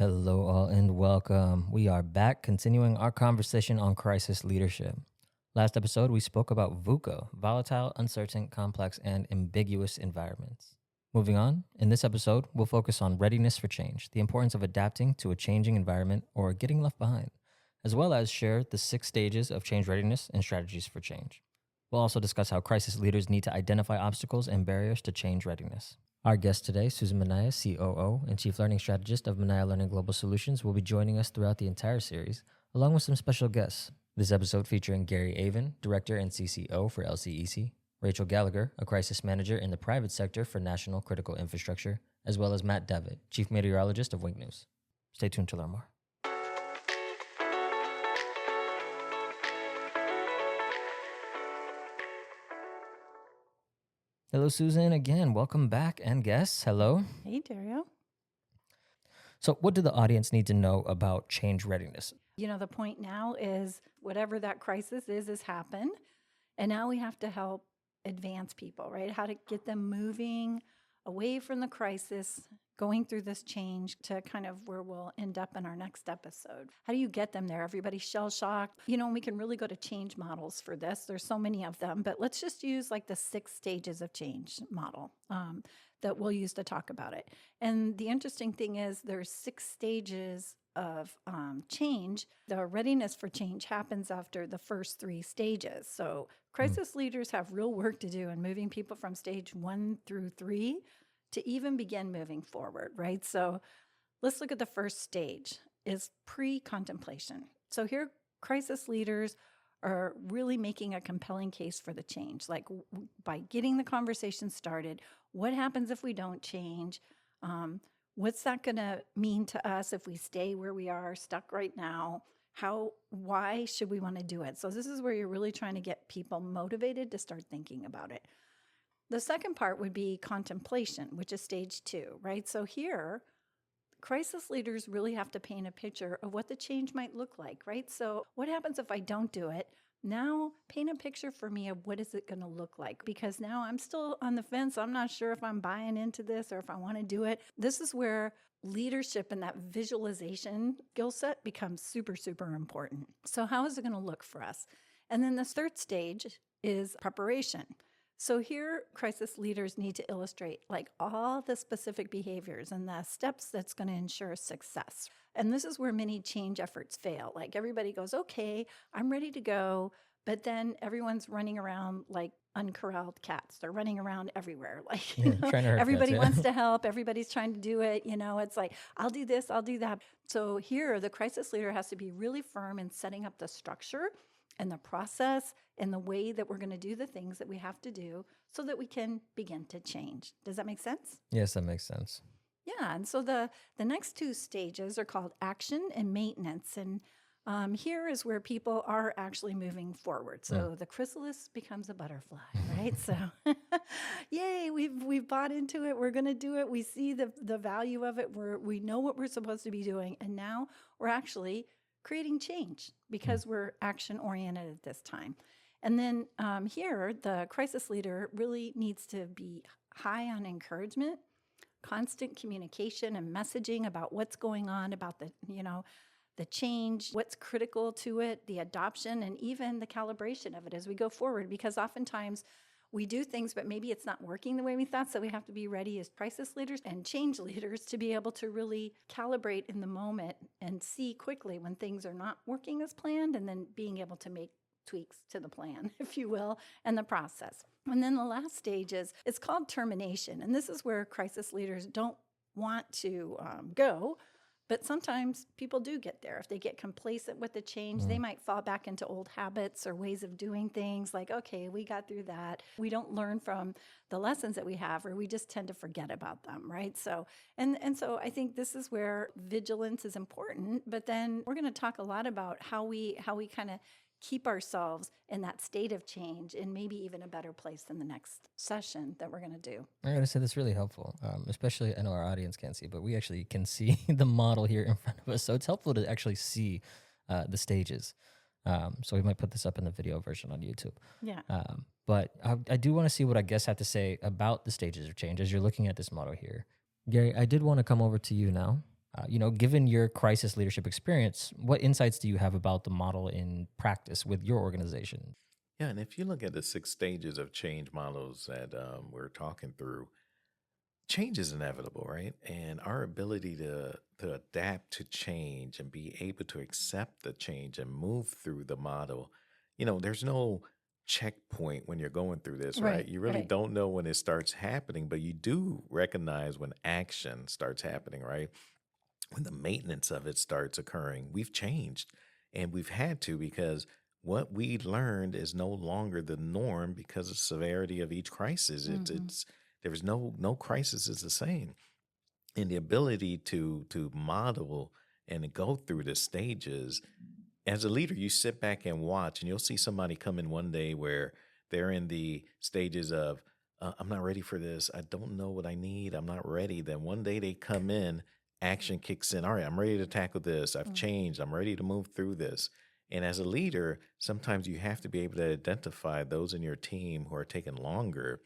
Hello, all, and welcome. We are back continuing our conversation on crisis leadership. Last episode, we spoke about VUCA, volatile, uncertain, complex, and ambiguous environments. Moving on, in this episode, we'll focus on readiness for change, the importance of adapting to a changing environment or getting left behind, as well as share the 6 stages of change readiness and strategies for change. We'll also discuss how crisis leaders need to identify obstacles and barriers to change readiness. Our guest today, Susan Minaya, COO and Chief Learning Strategist of Minaya Learning Global Solutions, will be joining us throughout the entire series, along with some special guests. This episode featuring Gary Avin, Director and CCO for LCEC, Rachell Gallagher, a Crisis Manager in the private sector for National Critical Infrastructure, as well as Matt Devitt, Chief Meteorologist of WINK News. Stay tuned to learn more. Hello, Susan. Again, welcome back. And guests, hello. Hey, Dario. So what do the audience need to know about change readiness? You know, the point now is whatever that crisis is happened. And now we have to help advance people, right? How to get them moving away from the crisis, going through this change to kind of where we'll end up in our next episode. How do you get them there? Everybody's shell-shocked. You know, we can really go to change models for this. There's so many of them, but let's just use like the 6 stages of change model that we'll use to talk about it. And the interesting thing is there's 6 stages of change. The readiness for change happens after the first 3 stages. So crisis leaders have real work to do in moving people from stage 1 through 3 to even begin moving forward, right? So let's look at the first stage is pre-contemplation. So here, crisis leaders are really making a compelling case for the change, like by getting the conversation started. What happens if we don't change? What's that going to mean to us if we stay where we are, stuck right now? Why should we want to do it? So this is where you're really trying to get people motivated to start thinking about it. The second part would be contemplation, which is stage 2, right? So here, crisis leaders really have to paint a picture of what the change might look like, right? So what happens if I don't do it? Now paint a picture for me of what is it going to look like, because now I'm still on the fence. I'm not sure if I'm buying into this or if I want to do it. This is where leadership and that visualization skill set becomes super, super important. So how is it going to look for us? And then the third stage is preparation. So here, crisis leaders need to illustrate like all the specific behaviors and the steps that's going to ensure success. And this is where many change efforts fail. Like everybody goes, okay, I'm ready to go. But then everyone's running around like uncorralled cats. They're running around everywhere. Like, everybody wants to help. Everybody's trying to do it. You know, it's like, I'll do this, I'll do that. So here, the crisis leader has to be really firm in setting up the structure and the process and the way that we're going to do the things that we have to do so that we can begin to change. Does that make sense? Yes, that makes sense. Yeah, and so the next 2 stages are called action and maintenance. And here is where people are actually moving forward. So the chrysalis becomes a butterfly, right? So yay, we've bought into it. We're going to do it. We see the value of it. We know what we're supposed to be doing. And now we're actually creating change because we're action-oriented at this time. And then here, the crisis leader really needs to be high on encouragement, constant communication and messaging about what's going on, about the change, what's critical to it, the adoption, and even the calibration of it as we go forward. Because oftentimes we do things, but maybe it's not working the way we thought. So we have to be ready as crisis leaders and change leaders to be able to really calibrate in the moment and see quickly when things are not working as planned, and then being able to make tweaks to the plan, if you will, and the process. And then the last stage it's called termination. And this is where crisis leaders don't want to go. But sometimes people do get there. If they get complacent with the change, they might fall back into old habits or ways of doing things like, okay, we got through that. We don't learn from the lessons that we have, or we just tend to forget about them, right? So, and so I think this is where vigilance is important. But then we're going to talk a lot about how we kind of keep ourselves in that state of change and maybe even a better place than the next session that we're going to do. I gotta say that's really helpful, especially I know our audience can't see, but we actually can see the model here in front of us. So it's helpful to actually see the stages. So we might put this up in the video version on YouTube. Yeah. But I do want to see what I guess have to say about the stages of change as you're looking at this model here. Gary, I did want to come over to you now Given your crisis leadership experience, what insights do you have about the model in practice with your organization? Yeah, and if you look at the 6 stages of change models that we're talking through, change is inevitable, right? And our ability to adapt to change and be able to accept the change and move through the model, there's no checkpoint when you're going through this, right? Right, You really right. don't know when it starts happening, but you do recognize when action starts happening, right? When the maintenance of it starts occurring. We've changed and we've had to because what we learned is no longer the norm because of severity of each crisis. Hmm. There's no crisis is the same. And the ability to model and go through the stages as a leader, you sit back and watch, and you'll see somebody come in one day where they're in the stages of, I'm not ready for this. I don't know what I need. I'm not ready. Then one day they come in, action kicks in. All right, I'm ready to tackle this. I've changed. I'm ready to move through this. And as a leader, sometimes you have to be able to identify those in your team who are taking longer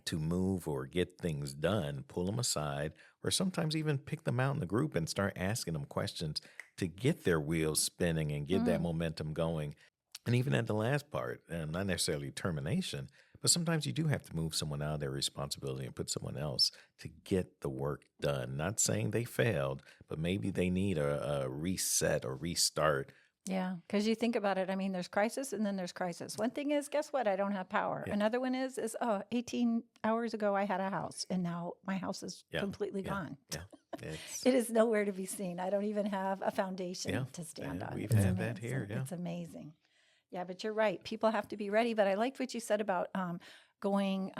to move or get things done, pull them aside, or sometimes even pick them out in the group and start asking them questions to get their wheels spinning and get that Mm. momentum going. And even at the last part, not necessarily termination, but sometimes you do have to move someone out of their responsibility and put someone else to get the work done. Not saying they failed, but maybe they need a reset or restart. Yeah, because you think about it, I mean, there's crisis and then there's crisis. One thing is, guess what? I don't have power. Yeah, Another one is, oh, 18 hours ago I had a house and now my house is yeah, completely yeah, gone. yeah. It's It is nowhere to be seen. I don't even have a foundation yeah, to stand on. we've It's had that here. Yeah, it's amazing. Yeah, but you're right. People have to be ready. But I liked what you said about going,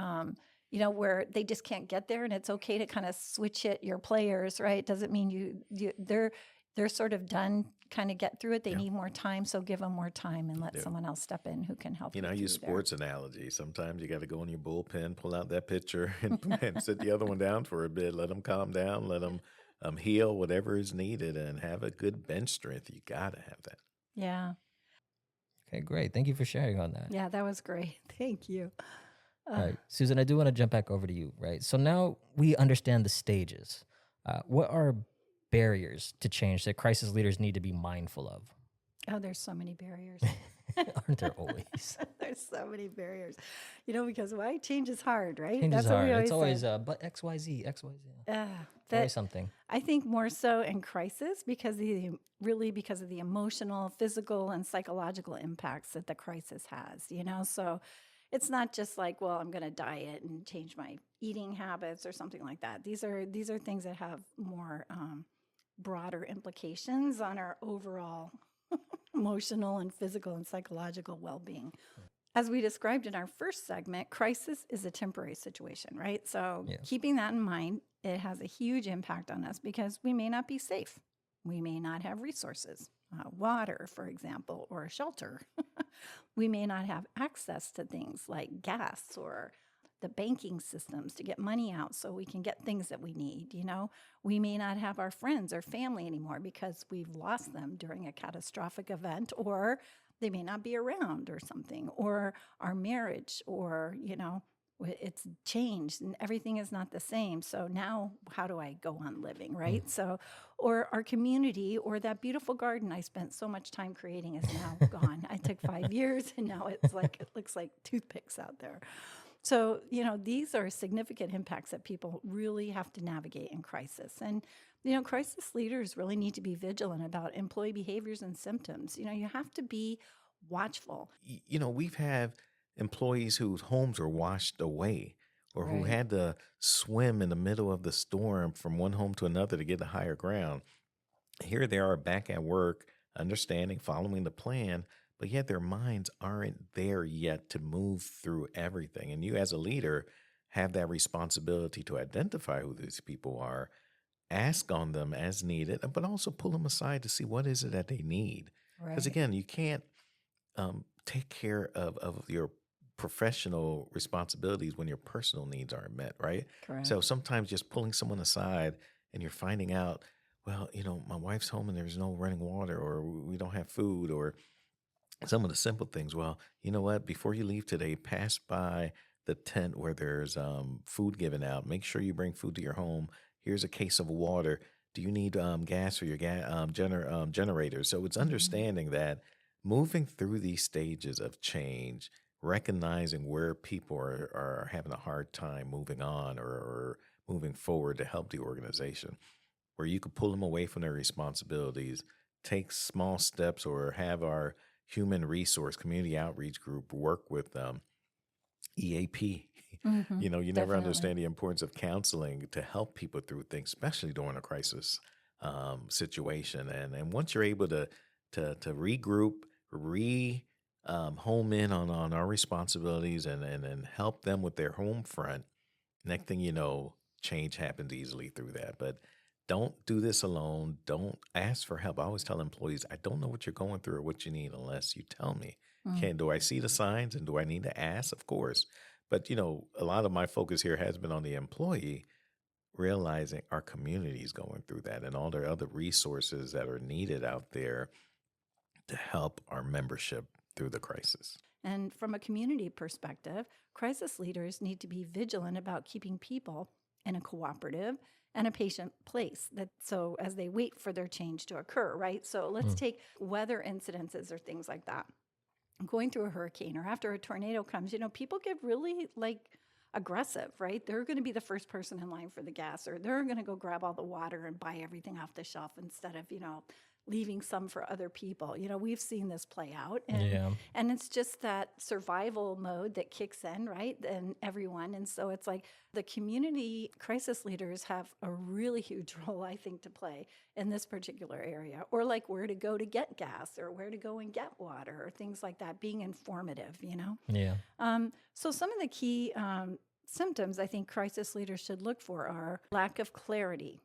where they just can't get there, and it's okay to kind of switch it. Your players, right? Doesn't mean they're sort of done. Kind of get through it. They yeah. need more time, so give them more time and let Yeah. someone else step in who can help you I use through there. sports analogy. Sometimes you got to go in your bullpen, pull out that pitcher, and sit the other one down for a bit. Let them calm down. Let them heal whatever is needed, and have a good bench strength. You got to have that. Yeah, Okay, great. Thank you for sharing on that. yeah, that was great. Thank you. All right, Susan, I do want to jump back over to you, right? So now we understand the stages. What are barriers to change that crisis leaders need to be mindful of? Oh, there's so many barriers. Aren't there always? There's so many barriers, because why change is hard, right? Change is That's what hard. we It's always always, say. but XYZ, XYZ. Uh, Always that something. I think more so in crisis because of the emotional, physical, and psychological impacts that the crisis has. So it's not just like, well, I'm going to diet and change my eating habits or something like that. These are things that have more broader implications on our overall emotional and physical and psychological well-being. As we described in our first segment, crisis is a temporary situation, right? So, Yeah. keeping that in mind, it has a huge impact on us because we may not be safe. We may not have resources, water, for example, or shelter. We may not have access to things like gas or the banking systems to get money out so we can get things that we need. We may not have our friends or family anymore because we've lost them during a catastrophic event, or they may not be around or something, or our marriage, or, it's changed and everything is not the same. So now how do I go on living, Mm. right? So, or our community or that beautiful garden I spent so much time creating is now gone. I took 5 years and now it looks like toothpicks out there. So, these are significant impacts that people really have to navigate in crisis. And, crisis leaders really need to be vigilant about employee behaviors and symptoms. You have to be watchful. We've had employees whose homes were washed away, or who Right. had to swim in the middle of the storm from one home to another to get to higher ground. Here they are back at work, understanding, following the plan, but yet their minds aren't there yet to move through everything. And you, as a leader, have that responsibility to identify who these people are, ask on them as needed, but also pull them aside to see what is it that they need. Because Right. again, you can't take care of your professional responsibilities when your personal needs aren't met, right? So Correct. sometimes just pulling someone aside and you're finding out, well, my wife's home and there's no running water, or we don't have food, or some of the simple things. Well, you know what? Before you leave today, pass by the tent where there's food given out. Make sure you bring food to your home. Here's a case of water. Do you need gas for your generator? So it's Mhm. understanding that moving through these stages of change, recognizing where people are having a hard time moving on or moving forward to help the organization, where you could pull them away from their responsibilities, take small steps, or have our human resource community outreach group work with EAP. Mhm. You never Definitely. understand the importance of counseling to help people through things, especially during a crisis situation. And once you're able to regroup, re home in on our responsibilities and help them with their home front, next thing you know, change happens easily through that. But don't do this alone. Don't ask for help. I always tell employees, I don't know what you're going through or what you need unless you tell me. Mm. Do I see the signs and do I need to ask? Of course. But a lot of my focus here has been on the employee, realizing our community is going through that and all the other resources that are needed out there to help our membership through the crisis. And from a community perspective, crisis leaders need to be vigilant about keeping people in a cooperative and a patient place, that so as they wait for their change to occur, right? So let's Mm. take weather incidences or things like that. Going through a hurricane or after a tornado comes, people get really aggressive, right? They're going to be the first person in line for the gas, or they're going to go grab all the water and buy everything off the shelf instead of, leaving some for other people. We've seen this play out, and Yeah. and it's just that survival mode that kicks in, right? And everyone. And so it's like the community crisis leaders have a really huge role, I think, to play in this particular area, or like where to go to get gas or where to go and get water or things like that, being informative. Yeah. So some of the key symptoms I think crisis leaders should look for are lack of clarity,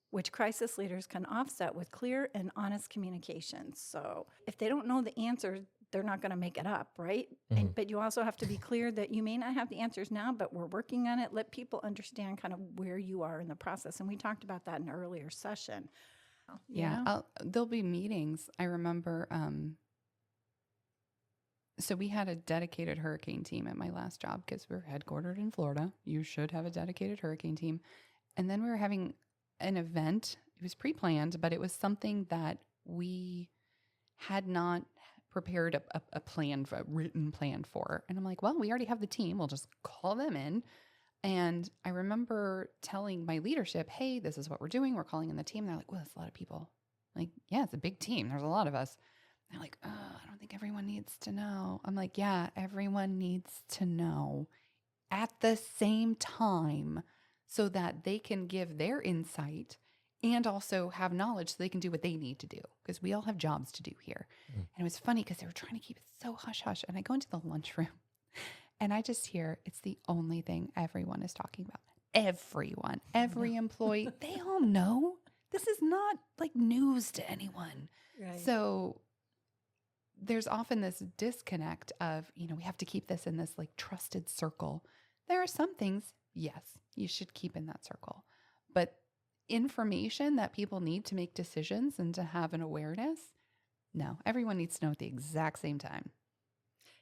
which crisis leaders can offset with clear and honest communication. So if they don't know the answer, they're not going to make it up, right? Mhm. But you also have to be clear that you may not have the answers now, but we're working on it. Let people understand kind of where you are in the process. And we talked about that in an earlier session. Yeah, there'll be meetings. I remember, so we had a dedicated hurricane team at my last job because we're headquartered in Florida. You should have a dedicated hurricane team. And then we were having an event. It was pre-planned, but it was something that we had not prepared a plan, a written plan for. And I'm like, well, we already have the team. We'll just call them in. And I remember telling my leadership, hey, this is what we're doing. We're calling in the team. And they're like, well, that's a lot of people. I'm like, yeah, it's a big team. There's a lot of us. And they're like, oh, I don't think everyone needs to know. I'm like, yeah, everyone needs to know at the same time so that they can give their insight and also have knowledge so they can do what they need to do, because we all have jobs to do here. Mm. And it was funny because they were trying to keep it so hush hush. And I go into the lunchroom and I just hear it's the only thing everyone is talking about. Everyone, every employee, they all know this is not like news to anyone. Right. So there's often this disconnect of, we have to keep this in this like trusted circle. There are some things, yes, you should keep in that circle. But information that people need to make decisions and to have an awareness, no, everyone needs to know at the exact same time.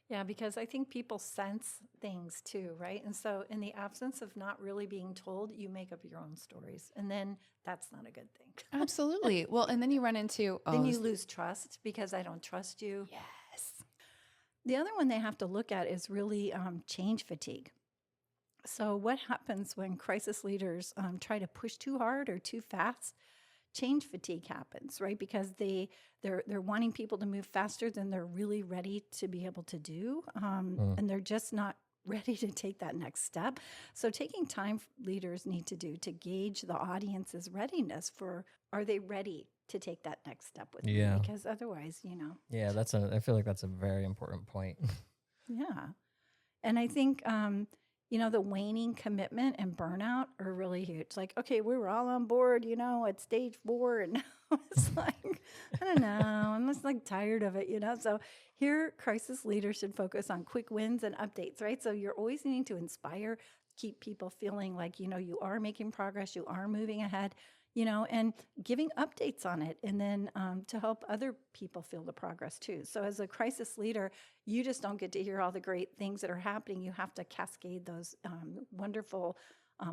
Yeah, because I think people sense things too, right? And so in the absence of not really being told, you make up your own stories. And then that's not a good thing. Absolutely. Well, and then you run into, Then you lose trust because I don't trust you. yes. The other one they have to look at is really change fatigue. So what happens when crisis leaders try to push too hard or too fast? Change fatigue happens, right? Because they're wanting people to move faster than they're really ready to be able to do, and they're just not ready to take that next step. So taking time leaders need to do to gauge the audience's readiness for, are they ready to take that next step with Yeah. me? Because otherwise, Yeah, I feel like that's a very important point. Yeah. And I think, the waning commitment and burnout are really huge. Like, okay, we were all on board, at stage 4. And now it's like, I don't know, I'm just like tired of it, So here, crisis leaders should focus on quick wins and updates, right? So you're always needing to inspire, keep people feeling like, you are making progress, you are moving ahead, and giving updates on it. And then to help other people feel the progress too. So as a crisis leader, you just don't get to hear all the great things that are happening. You have to cascade those wonderful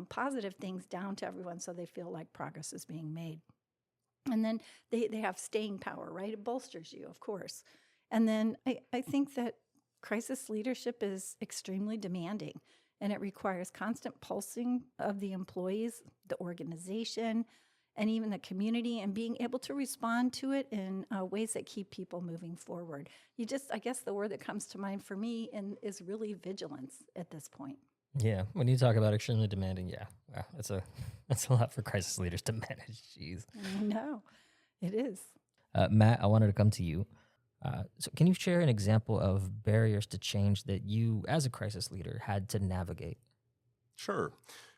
positive things down to everyone so they feel like progress is being made. And then they have staying power, right? It bolsters you, of course. And then I think that crisis leadership is extremely demanding, and it requires constant pulsing of the employees, the organization, and even the community, and being able to respond to it in ways that keep people moving forward. I guess the word that comes to mind for me is really vigilance at this point. Yeah, when you talk about extremely demanding, yeah, wow, that's a lot for crisis leaders to manage. Jeez. No, it is. Matt, I wanted to come to you. So can you share an example of barriers to change that you, as a crisis leader, had to navigate? Sure.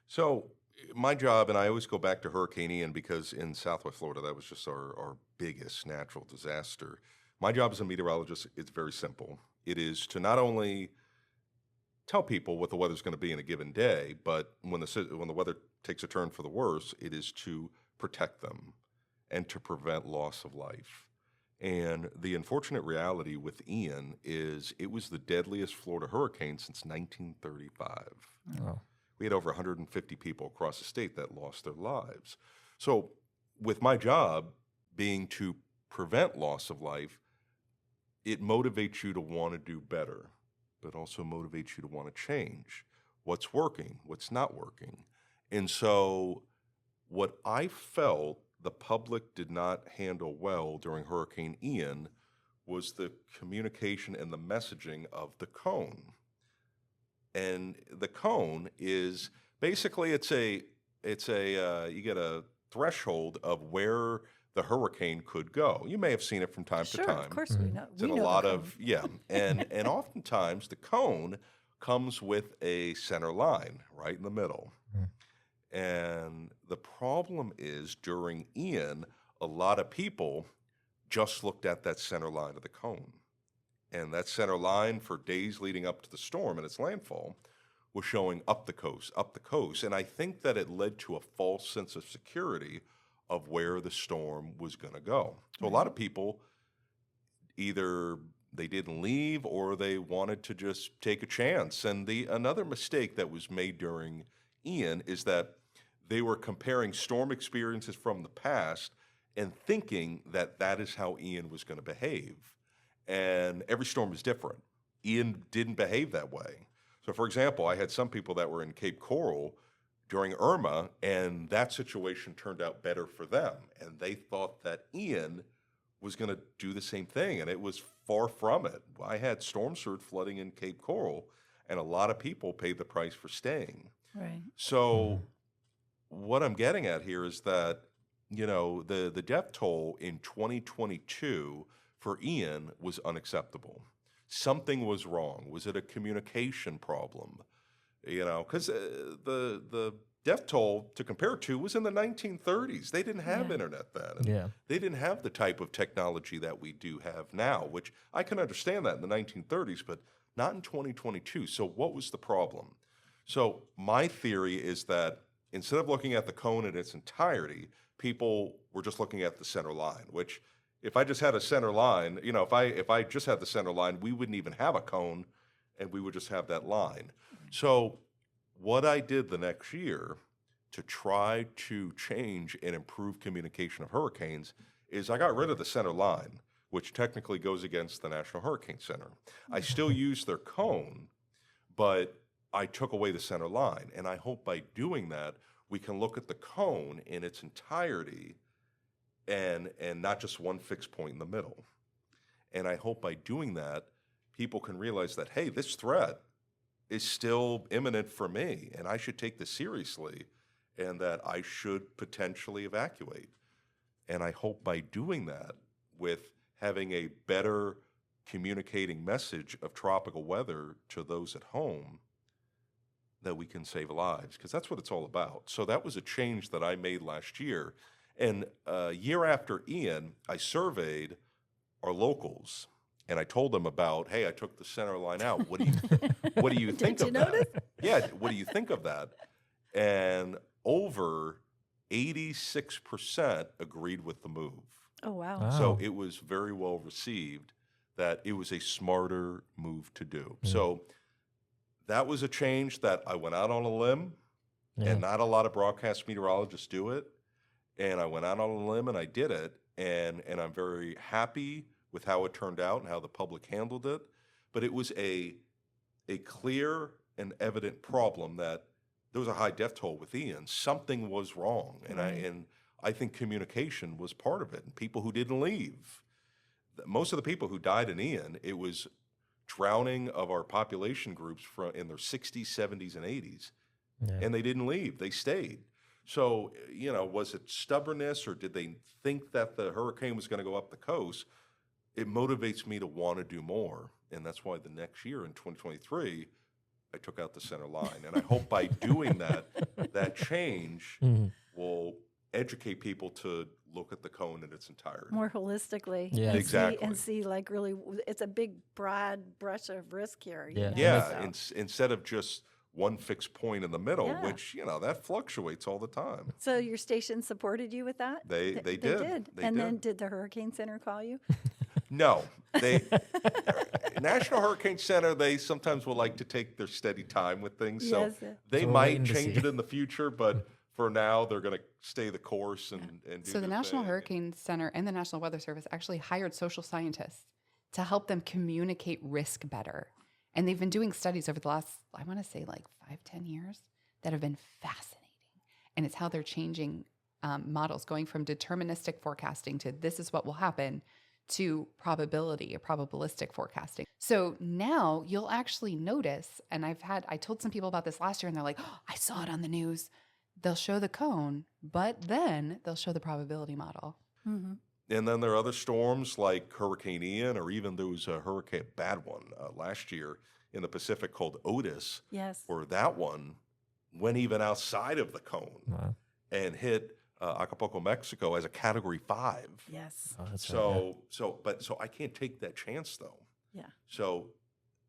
So my job, and I always go back to Hurricane Ian because in Southwest Florida, that was just our biggest natural disaster. My job as a meteorologist, it's very simple. It is to not only tell people what the weather's going to be in a given day, but when the weather takes a turn for the worse, it is to protect them and to prevent loss of life. And the unfortunate reality with Ian is it was the deadliest Florida hurricane since 1935. Oh. We had over 150 people across the state that lost their lives. So with my job being to prevent loss of life, it motivates you to want to do better, but also motivates you to want to change what's working, what's not working. And so what I felt the public did not handle well during Hurricane Ian was the communication and the messaging of the cone. And the cone is basically it's a you get a threshold of where the hurricane could go. You may have seen it from time to Sure, time. of course we know. It's We in a know the lot cone. of and oftentimes the cone comes with a center line right in the middle. And the problem is during Ian, a lot of people just looked at that center line of the cone. And that center line for days leading up to the storm and its landfall was showing up the coast. And I think that it led to a false sense of security of where the storm was going to go. So a lot of people either they didn't leave or they wanted to just take a chance. And another mistake that was made during Ian is that they were comparing storm experiences from the past and thinking that that is how Ian was going to behave. And every storm is different. Ian didn't behave that way. So, for example, I had some people that were in Cape Coral during Irma, and that situation turned out better for them. And they thought that Ian was going to do the same thing, and it was far from it. I had storm surge flooding in Cape Coral, and a lot of people paid the price for staying. Right. So what I'm getting at here is that, the death toll in 2022 for Ian was unacceptable. Something was wrong. Was it a communication problem? Because the death toll to compare to was in the 1930s. They didn't have internet then. And they didn't have the type of technology that we do have now, which I can understand that in the 1930s, but not in 2022. So what was the problem? So my theory is that instead of looking at the cone in its entirety, people were just looking at the center line, which if I just had a center line, if I just had the center line, we wouldn't even have a cone and we would just have that line. So what I did the next year to try to change and improve communication of hurricanes is I got rid of the center line, which technically goes against the National Hurricane Center. I still use their cone, but I took away the center line. And I hope by doing that, we can look at the cone in its entirety and not just one fixed point in the middle. And I hope by doing that, people can realize that, hey, this threat is still imminent for me, and I should take this seriously, and that I should potentially evacuate. And I hope by doing that, with having a better communicating message of tropical weather to those at home, that we can save lives, because that's what it's all about. So that was a change that I made last year. And a year after Ian, I surveyed our locals, and I told them about, hey, I took the center line out. What do you think of that? Yeah, what do you think of that? And over 86% agreed with the move. Oh, wow. So it was very well received that it was a smarter move to do. So that was a change that I went out on a limb Yeah. And not a lot of broadcast meteorologists do it. And I went out on a limb and I did it. And I'm very happy with how it turned out and how the public handled it. But it was a clear and evident problem that there was a high death toll with Ian. Something was wrong. And I think communication was part of it. And people who didn't leave, most of the people who died in Ian, it was drowning of our population groups in their 60s, 70s, and 80s. Yeah. And they didn't leave. They stayed. So, was it stubbornness or did they think that the hurricane was going to go up the coast? It motivates me to want to do more. And that's why the next year in 2023, I took out the center line. And I hope by doing that change will educate people to look at the cone in its entirety. More holistically. Yeah. Exactly. And see like really, it's a big broad brush of risk here. Yeah. Yeah, instead of just one fixed point in the middle, Yeah. which, that fluctuates all the time. So your station supported you with that? They They did. And then did the Hurricane Center call you? No, National Hurricane Center, they sometimes will like to take their steady time with things. So Yes. they So we're might waiting to change see. it in the future, but for now, they're going to stay the course and do So the their National thing. Hurricane Center and the National Weather Service actually hired social scientists to help them communicate risk better. And they've been doing studies over the last, I want to say like 5-10 years that have been fascinating. And it's how they're changing models, going from deterministic forecasting to this is what will happen to probability or probabilistic forecasting. So now you'll actually notice, and I told some people about this last year and they're like, oh, I saw it on the news. They'll show the cone, but then they'll show the probability model. Mm-hmm. And then there are other storms like Hurricane Ian, or even there was a bad one last year in the Pacific called Otis, Yes. where that one went even outside of the cone Wow. and hit Acapulco, Mexico as a Category 5. Yes. Oh, that's right, So I can't take that chance though. Yeah. So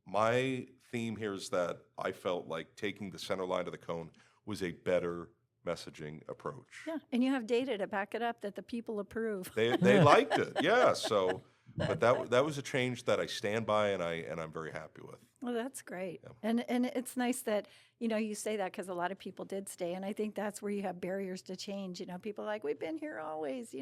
my theme here is that I felt like taking the center line of the cone was a better messaging approach. Yeah. And you have data to back it up that the people approve. They liked it, yeah. So, but that was a change that I stand by and I'm very happy with. Well, that's great. Yeah. And it's nice that, you say that because a lot of people did stay. And I think that's where you have barriers to change. People are like, we've been here always,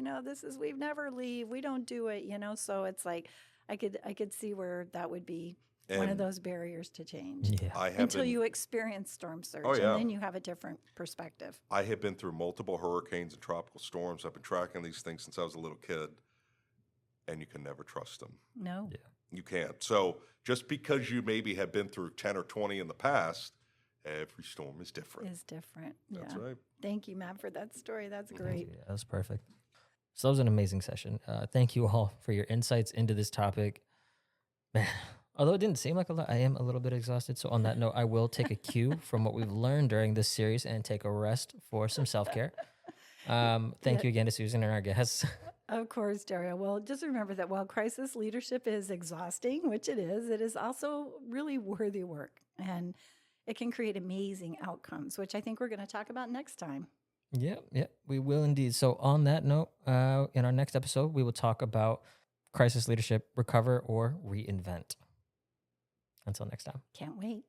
we've never leave. We don't do it, So it's like, I could see where that would be one of And those barriers to change. Yeah. I have Until been, you experience storm surge. Oh, yeah. And then you have a different perspective. I have been through multiple hurricanes and tropical storms. I've been tracking these things since I was a little kid, and you can never trust them. No. Yeah. You can't. So just because you maybe have been through 10 or 20 in the past, every storm is different. Is different. That's Yeah. right. Thank you, Matt, for that story. That's Thank great. you. Yeah, that was perfect. So that was an amazing session. Thank you all for your insights into this topic. Man, although it didn't seem like a lot, I am a little bit exhausted. So on that note, I will take a cue from what we've learned during this series and take a rest for some self-care. Thank you again to Susan and our guests. Of course, Dario. Well, just remember that while crisis leadership is exhausting, which it is also really worthy work. And it can create amazing outcomes, which I think we're going to talk about next time. Yep, we will indeed. So on that note, in our next episode, we will talk about crisis leadership, recover or reinvent. Until next time. Can't wait.